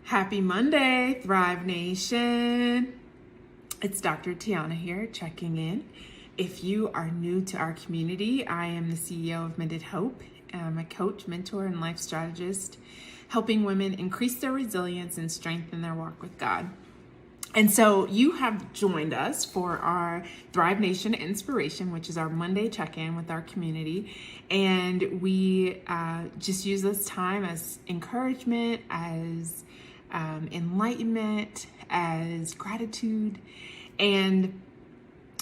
Happy Monday, Thrive Nation. It's Dr. Tiana here checking in. If you are new to our community, I am the CEO of Mended Hope. I'm a coach, mentor, and life strategist, helping women increase their resilience and strengthen their walk with God. And so you have joined us for our Thrive Nation Inspiration, which is our Monday check-in with our community. And we just use this time as encouragement, as enlightenment, as gratitude. And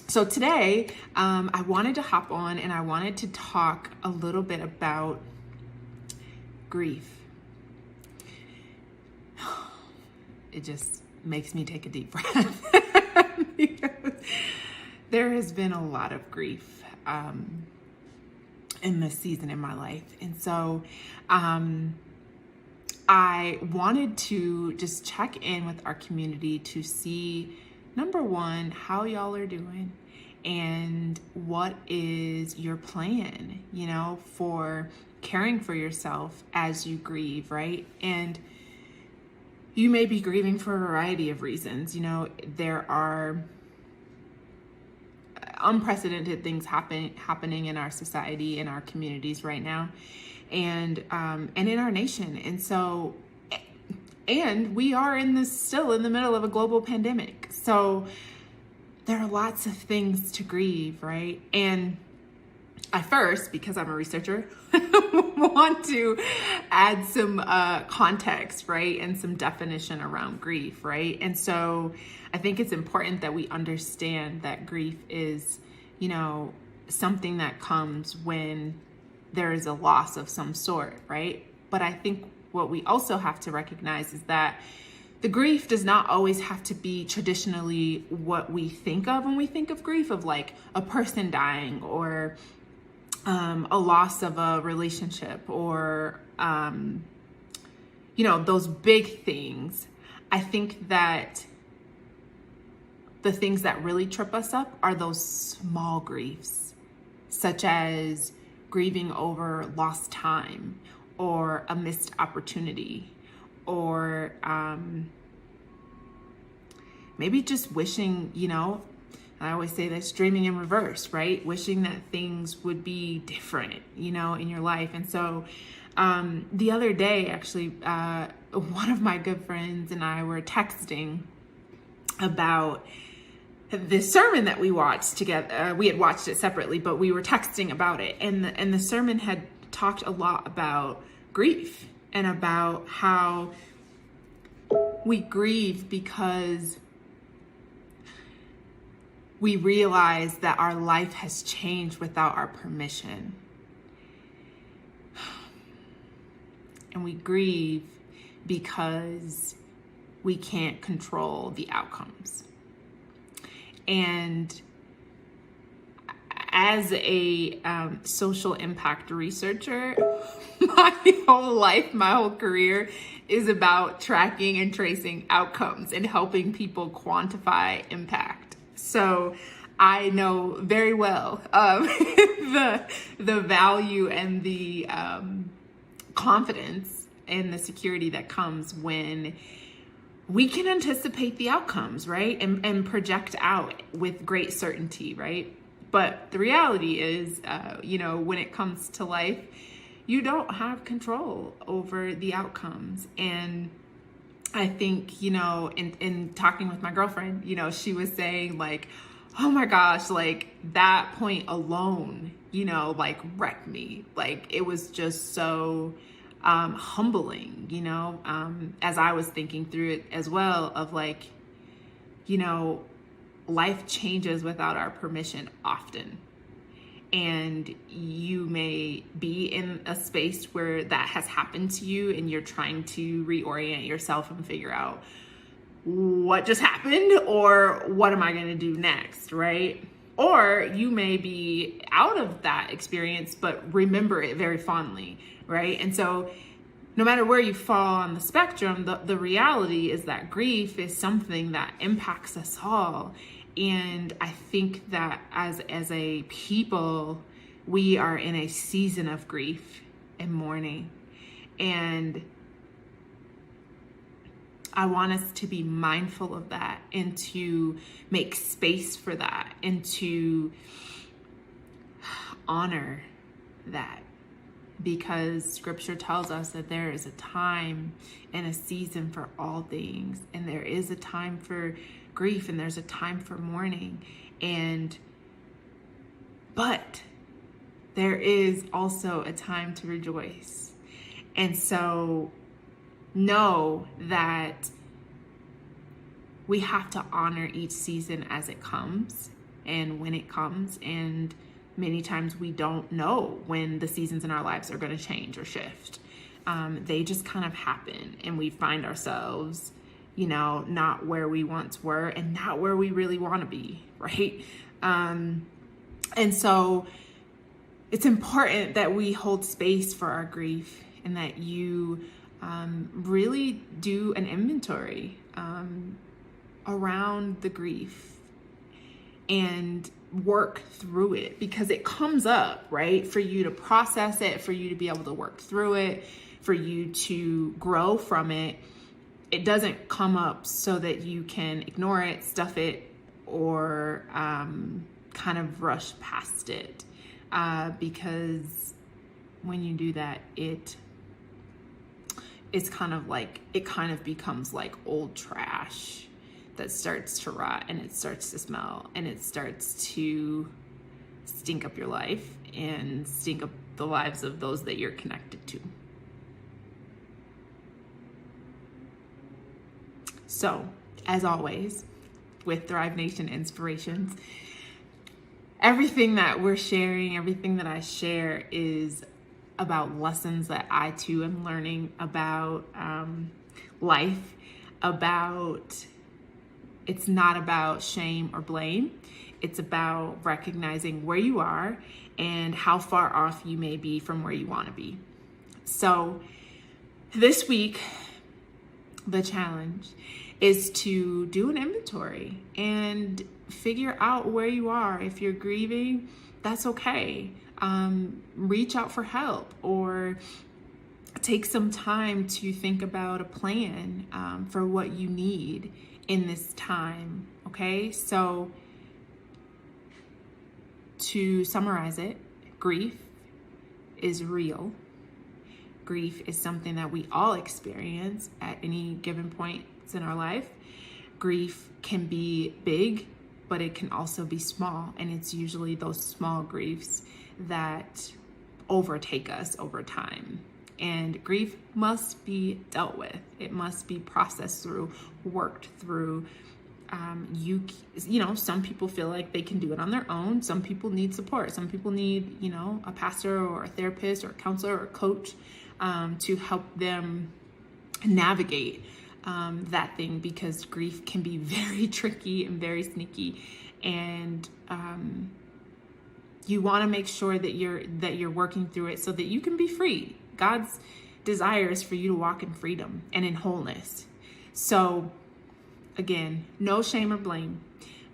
so today I wanted to hop on and I wanted to talk a little bit about grief. It just makes me take a deep breath because there has been a lot of grief in this season in my life. And so I wanted to just check in with our community to see, number one, how y'all are doing and what is your plan, for caring for yourself as you grieve, right? And you may be grieving for a variety of reasons. There are unprecedented things happening in our society, in our communities right now, and in our nation. And we are still in the middle of a global pandemic. So there are lots of things to grieve, right? And I first, because I'm a researcher, want to add some context, right? And some definition around grief, right? And so I think it's important that we understand that grief is, something that comes when there is a loss of some sort, right? But I think what we also have to recognize is that the grief does not always have to be traditionally what we think of when we think of grief, of like a person dying or a loss of a relationship or, those big things. I think that the things that really trip us up are those small griefs, such as grieving over lost time or a missed opportunity, or maybe just wishing, I always say this, dreaming in reverse, right? Wishing that things would be different, in your life. And so the other day, actually, one of my good friends and I were texting about this sermon that we watched together. We had watched it separately, but we were texting about it. And the sermon had talked a lot about grief and about how we grieve because we realize that our life has changed without our permission. And we grieve because we can't control the outcomes. And as a social impact researcher, my whole life, my whole career is about tracking and tracing outcomes and helping people quantify impact. So I know very well the value and the confidence and the security that comes when we can anticipate the outcomes, right? And project out with great certainty, right? But the reality is, when it comes to life, you don't have control over the outcomes. And I think, in talking with my girlfriend, she was saying like, oh my gosh, like that point alone, wrecked me. Like it was just so humbling, as I was thinking through it as well, of like, life changes without our permission often. And you may be in a space where that has happened to you and you're trying to reorient yourself and figure out what just happened or what am I going to do next, right? Or you may be out of that experience, but remember it very fondly, right? And so no matter where you fall on the spectrum, the reality is that grief is something that impacts us all. And I think that as a people, we are in a season of grief and mourning. And I want us to be mindful of that and to make space for that and to honor that, because scripture tells us that there is a time and a season for all things, and there is a time for grief and there's a time for mourning, but there is also a time to rejoice. And so know that we have to honor each season as it comes and when it comes. And many times we don't know when the seasons in our lives are going to change or shift. They just kind of happen, and we find ourselves, not where we once were and not where we really want to be, right? And so it's important that we hold space for our grief, and that you really do an inventory around the grief and work through it, because it comes up, right? For you to process it, for you to be able to work through it, for you to grow from it. It doesn't come up so that you can ignore it, stuff it, or kind of rush past it. Because when you do that, it kind of becomes like old trash that starts to rot, and it starts to smell, and it starts to stink up your life and stink up the lives of those that you're connected to. So, as always, with Thrive Nation Inspirations, everything that we're sharing, everything that I share is about lessons that I too am learning about life, it's not about shame or blame. It's about recognizing where you are and how far off you may be from where you want to be. So this week, the challenge is to do an inventory and figure out where you are. If you're grieving, that's okay. Reach out for help, or take some time to think about a plan for what you need in this time. Okay, so to summarize it, grief is real. Grief is something that we all experience at any given points in our life. Grief can be big, but it can also be small, and it's usually those small griefs that overtake us over time. And grief must be dealt with. It must be processed through, worked through. Some people feel like they can do it on their own. Some people need support. Some people need, a pastor or a therapist or a counselor or a coach to help them navigate that thing, because grief can be very tricky and very sneaky. And you want to make sure that you're working through it so that you can be free. God's desire is for you to walk in freedom and in wholeness. So again, no shame or blame,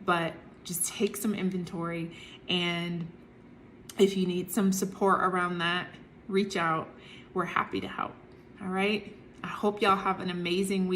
but just take some inventory. And if you need some support around that, reach out. We're happy to help. All right. I hope y'all have an amazing week.